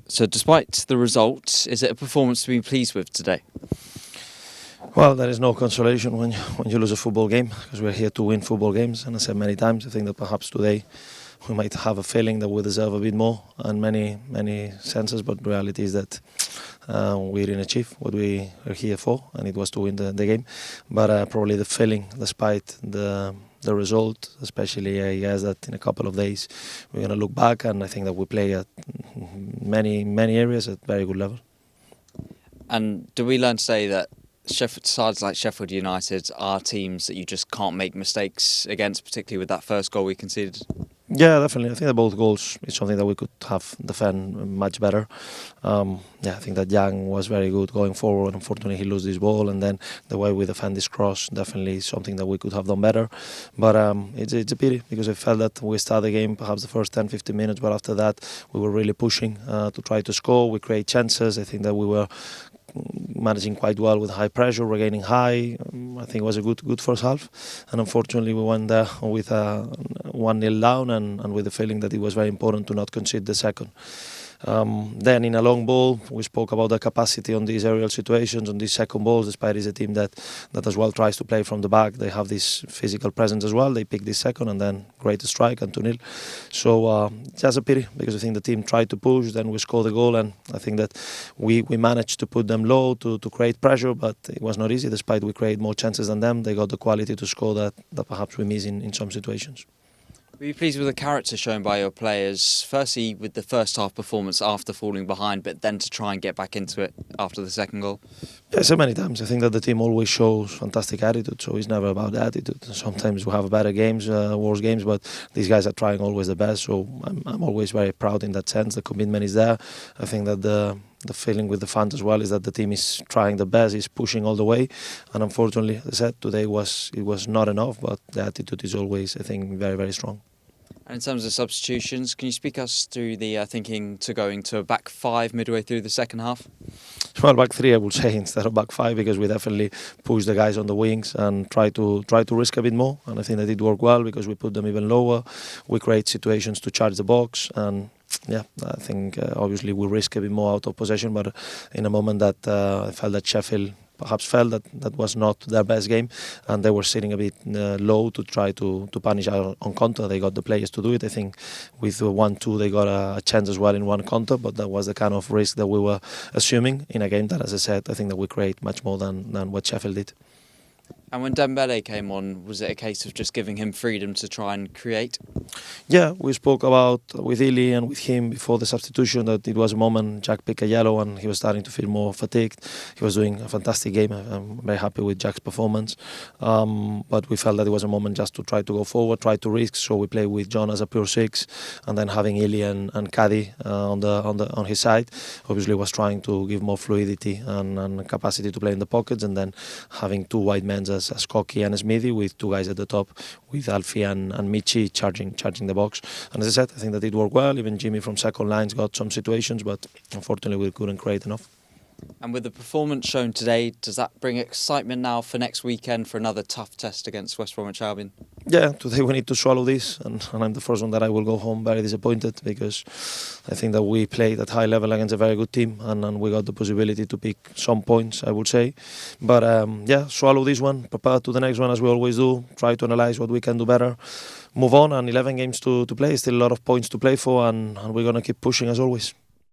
So despite the result, is it a performance to be pleased with today? Well, there is no consolation when you lose a football game, because we're here to win football games. And I said many times, I think that perhaps today we might have a feeling that we deserve a bit more in many senses, but the reality is that we didn't achieve what we are here for, and it was to win the game. But probably the feeling, despite the result, especially I guess that in a couple of days we're going to look back, and I think that we play at many areas at very good level. And do we learn today that sides like Sheffield United are teams that you just can't make mistakes against, particularly with that first goal we conceded? Yeah, definitely. I think that both goals is something that we could have defend much better. I think that Young was very good going forward. Unfortunately, he loses this ball, and then the way we defend this cross definitely is something that we could have done better. But it's a pity, because I felt that we started the game perhaps the first 10-15 minutes, but after that we were really pushing to try to score. We create chances. I think that we were managing quite well with high pressure, regaining high. I think it was a good first half, and unfortunately we went there with 1-0 down and with the feeling that it was very important to not concede the second. Then in a long ball, we spoke about the capacity on these aerial situations, on these second balls. Despite it's a team that as well tries to play from the back, they have this physical presence as well. They pick this second and then great strike and 2-0. So just a pity, because I think the team tried to push, then we scored the goal, and I think that we managed to put them low to create pressure, but it was not easy. Despite we create more chances than them, they got the quality to score that perhaps we miss in some situations. Were you pleased with the character shown by your players, firstly with the first half performance after falling behind, but then to try and get back into it after the second goal? Yeah, so many times. I think that the team always shows fantastic attitude, so it's never about the attitude. Sometimes we have better games, worse games, but these guys are trying always the best, so I'm always very proud in that sense. The commitment is there. I think that the feeling with the fans as well is that the team is trying the best, is pushing all the way, and unfortunately, as I said, today it was not enough, but the attitude is always, I think, very strong. And in terms of substitutions, can you speak us through the thinking to going to a back five midway through the second half? Well, back three, I would say, instead of back five, because we definitely push the guys on the wings and try to risk a bit more, and I think that it worked well, because we put them even lower. We create situations to charge the box, and yeah, I think obviously we risk a bit more out of possession, but in a moment that I felt that Sheffield perhaps felt that was not their best game, and they were sitting a bit low to try to punish on counter. They got the players to do it. I think with 1-2 they got a chance as well in one counter, but that was the kind of risk that we were assuming in a game that, as I said, I think that we create much more than what Sheffield did. And when Dembele came on, was it a case of just giving him freedom to try and create? Yeah, we spoke about with Ili and with him before the substitution that it was a moment Jack picked a yellow and he was starting to feel more fatigued. He was doing a fantastic game. I'm very happy with Jack's performance. But we felt that it was a moment just to try to go forward, try to risk. So we played with John as a pure six, and then having Ili and Caddy on his side. Obviously was trying to give more fluidity and capacity to play in the pockets, and then having two wide men as Koki and Smithy, with two guys at the top, with Alfie and Michi charging the box. And as I said, I think that it worked well. Even Jimmy from second lines got some situations, but unfortunately we couldn't create enough. And with the performance shown today, does that bring excitement now for next weekend for another tough test against West Bromwich Albion? Yeah, today we need to swallow this, and I'm the first one that I will go home very disappointed, because I think that we played at high level against a very good team, and we got the possibility to pick some points, I would say. But yeah, swallow this one, prepare to the next one as we always do, try to analyse what we can do better, move on, and 11 games to play, still a lot of points to play for, and we're going to keep pushing as always.